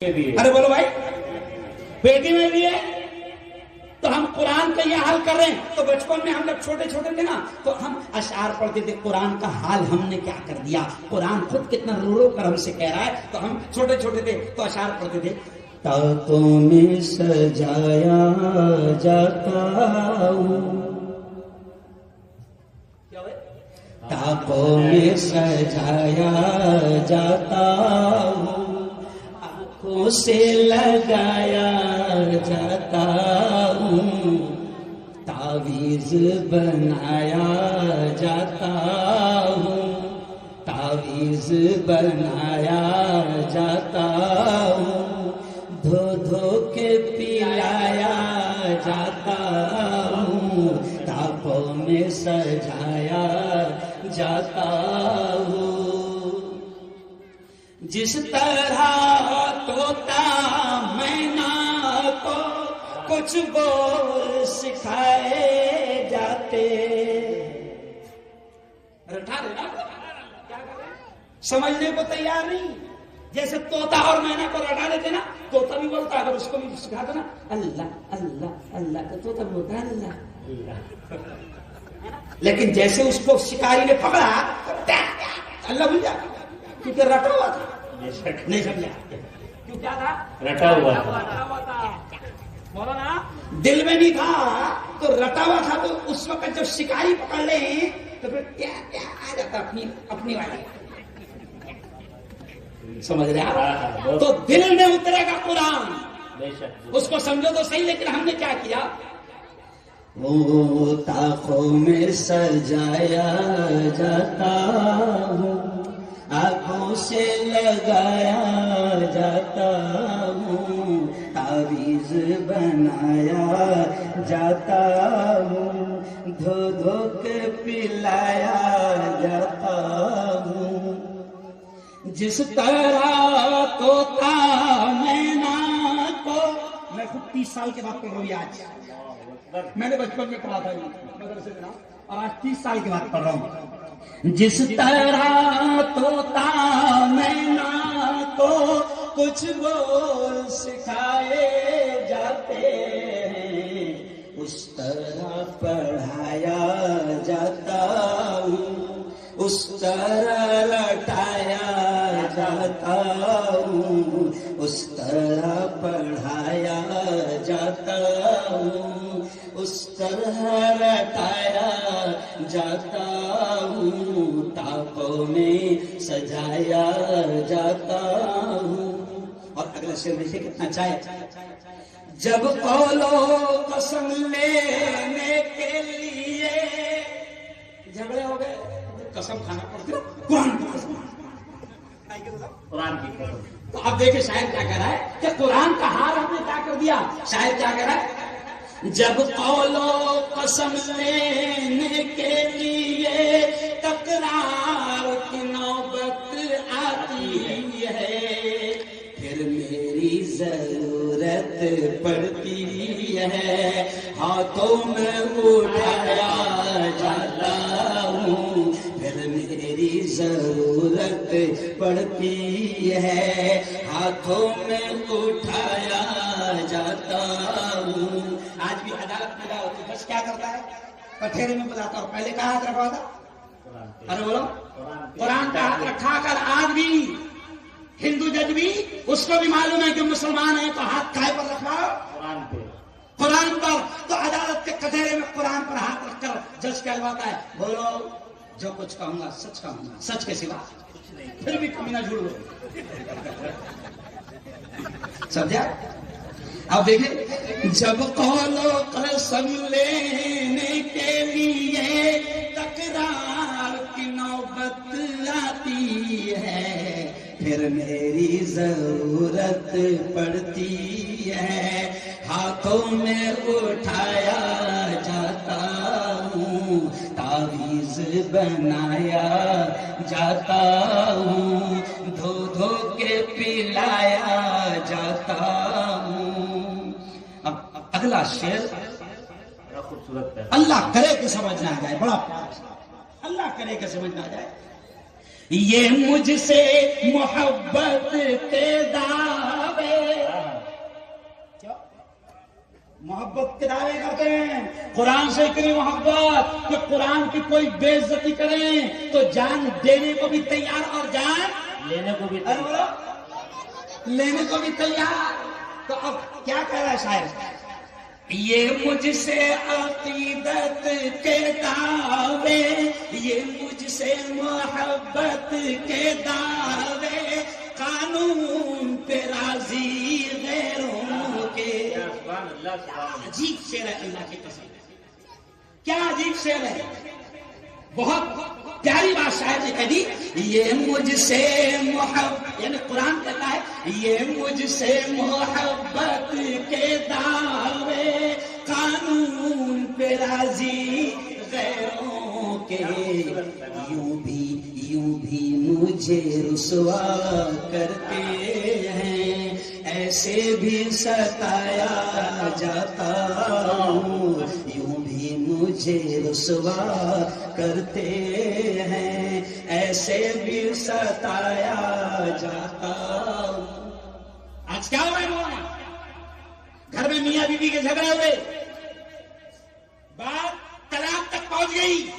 ارے بولو بھائی، بیٹی میں بھی ہے تو ہم قرآن کا یہ حال کر رہے ہیں. تو بچپن میں ہم لوگ چھوٹے چھوٹے تھے نا تو ہم اشعار پڑھتے تھے. قرآن کا حال ہم نے کیا کر دیا. قرآن خود کتنا رو رو کر ہم سے کہہ رہا ہے. تو ہم چھوٹے چھوٹے تھے تو اشعار پڑھتے تھے. تاکوں میں سجایا جاتا ہوں، تاکوں میں سجایا جاتا ہوں، آنکھوں سے لگایا جاتا ہوں، تعویذ بنایا جاتا ہوں، تعویذ بنایا جاتا ہوں، دھو دھو کے پلایا جاتا ہوں، تاکوں میں سجایا جاتا ہوں. جس طرح طوطا مینا کو کچھ بول سکھائے جاتے. سمجھنے کو تیار نہیں. جیسے طوطا اور مینا کو رٹا دیتے نا، طوطا بھی بولتا ہے، اگر اس کو بھی سکھا دو نا اللہ اللہ اللہ تو طوطا بولتا ہے اللہ. لیکن جیسے اس کو شکاری نے پکڑا اللہ بھول جاتا، کیونکہ رٹا ہوا تھا. نہیں سمجھا کیوں؟ کیا تھا؟ رٹا ہوا تھا. مولانا دل میں نہیں تھا تو رٹا ہوا تھا. تو اس وقت جب شکاری پکڑ لیں تو پھر کیا کیا آ جاتا اپنی والی. سمجھ رہے آپ؟ تو دل میں اترے گا قرآن. اس کو سمجھو تو صحیح. لیکن ہم نے کیا کیا؟ وہ تاخوں میں سجایا جاتا ہوں، آنکھوں سے لگایا جاتا ہوں، تعویذ بنایا جاتا ہوں، دھو دھو کے پلایا جاتا ہوں. جس طرح طوطا مینا کو، میں خود 30 سال کے بعد پڑھ رہا ہوں. آج میں نے بچپن میں پڑھا تھا مدرسے میں، اور آج 30 سال کے بعد پڑھ رہا ہوں. جس طرح طوطا مینا کو کچھ بول سکھائے جاتے ہیں، اس طرح پڑھایا جاتا ہوں، اس طرح رٹایا جاتا ہوں، اس طرح پڑھایا جاتا ہوں، اس طرح رٹایا جاتا ہوں، تاکوں میں سجایا جاتا ہوں. اور اگلا شعر دیکھیے کتنا چاہے. جب قول و قسم لینے کے لیے جھگڑے ہو گئے، قسم کھانا پڑتی ہے قرآن کی قسم. قرآن کی قسم. تو اب دیکھیں شاعر کیا کہہ رہا ہے کہ قرآن کا حال ہم نے کیا کر دیا. شاعر کیا کہہ رہا ہے؟ جب قول و قسم لینے کے لیے تکرار کی نوبت آتی ہے، پھر میری ضرورت پڑتی ہے، ہاتھوں میں اٹھایا جاتا ہوں، پھر میری ضرورت پڑتی ہے، ہاتھوں میں اٹھایا جاتا ہوں. آج بھی عدالت میں جاؤ تو بس کیا کرتا ہے؟ پٹھیرے میں بتاتا ہوں. پہلے کہاں ہاتھ رکھا تھا؟ ارے بولو، قرآن کا ہاتھ رکھا کر. آج بھی ہندو جج بھی اس کو بھی معلوم ہے کہ مسلمان ہیں تو ہاتھ کھائے پر رکھا قرآن پہ، قرآن پر. تو عدالت کے کٹہرے میں قرآن پر ہاتھ رکھ کر جج کہلواتا ہے بولو جو کچھ کہوں گا سچ کہوں گا، سچ کے سوا پھر بھی کبھی نہ جھوٹ بولو. سمجھا؟ اب دیکھیں، جب قول و قسم لینے کے لیے تکرار کی نوبت آتی ہے، پھر میری ضرورت پڑتی ہے، ہاتھوں میں اٹھایا جاتا ہوں، تعویذ بنایا جاتا ہوں، دھو دھو کے پلایا جاتا ہوں. اب اگلا شعر خوبصورت ہے. اللہ کرے کہ سمجھ نہ آ جائے. بڑا اللہ کرے کہ سمجھ نہ آ جائے. یہ مجھ سے محبت کے دعوے محبت کے دعوے کرتے ہیں، قرآن سے اتنی محبت کہ قرآن کی کوئی بے عزتی کریں تو جان دینے کو بھی تیار اور جان لینے کو بھی ارے بولو لینے کو بھی تیار۔ تو اب کیا کہہ رہا ہے شاعر؟ یہ مجھ سے عقیدت کے دعوے، یہ مجھ سے محبت کے دعوے، قانون پہ راضی غیروں کے۔ سبحان اللہ، سبحان اللہ۔ عجیب شعر ہے، اللہ کی قسم کیا عجیب شعر ہے، بہت پیاری بات شاعر نے کہہ دی۔ یہ مجھ سے محبت، یعنی قرآن کہتا ہے یہ مجھ سے محبت کے دعوے، قانون پہ راضی غیروں کے، یوں بھی مجھے رسوا کرتے ہیں، ایسے بھی ستایا جاتا ہوں، یوں بھی مجھے رسوا کرتے ہیں، ایسے بھی ستایا جاتا ہوں۔ آج کیا ہو رہا ہے مولانا؟ گھر میں میاں بیوی کے جھگڑے ہوئے، بات طلاق تک پہنچ گئی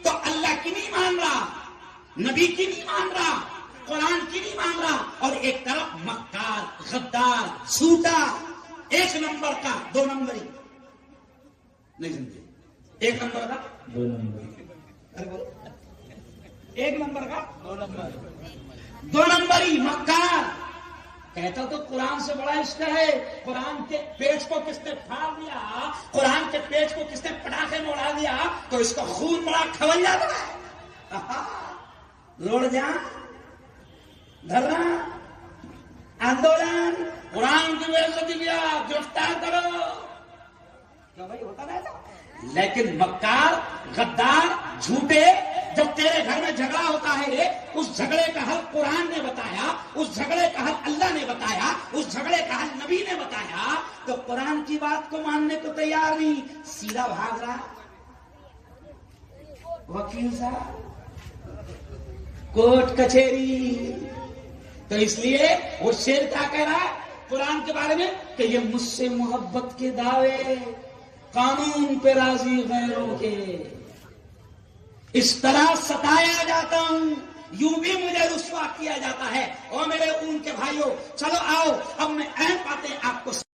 تو اللہ کی نہیں مان رہا، نبی کی نہیں مان رہا، قرآن کی نہیں مان رہا، اور ایک طرف مکار، غدار، جھوٹا، ایک نمبر کا دو نمبری، نہیں سمجھے؟ ایک نمبر کا دو نمبر، ارے بولو، ایک نمبر کا دو نمبری مکار، کہتا تو قرآن سے بڑا عشق ہے، قرآن کے پیج کو کس نے پھاڑ دیا، قرآن کے پیج کو کس نے پٹاخے میں اڑا دیا تو اس کا خون بڑا کھول جاتا ہے، لوڑ جا دھرنا آندولن، قرآن کی بے عزتی کیا، گرفتار کرو، کیا بھائی ہوتا رہتا؟ لیکن مکار، غدار، جھوٹے، جب تیرے گھر میں جھگڑا ہوتا ہے، اس جھگڑے کا حل قرآن نے بتایا، اس جھگڑے کا حل اللہ نے بتایا، اس جھگڑے کا حل نبی نے بتایا، تو قرآن کی بات کو ماننے کو تیار نہیں، سیدھا بھاگ رہا وکیل صاحب، کورٹ کچہری۔ تو اس لیے وہ شعر کیا کہہ رہا ہے قرآن کے بارے میں کہ یہ مجھ سے محبت کے دعوے، قانون پہ راضی غیروں کے، اس طرح ستایا جاتا ہوں، یوں بھی مجھے رسوا کیا جاتا ہے۔ اور میرے اون کے بھائیوں، چلو آؤ اب میں اہم باتیں آپ کو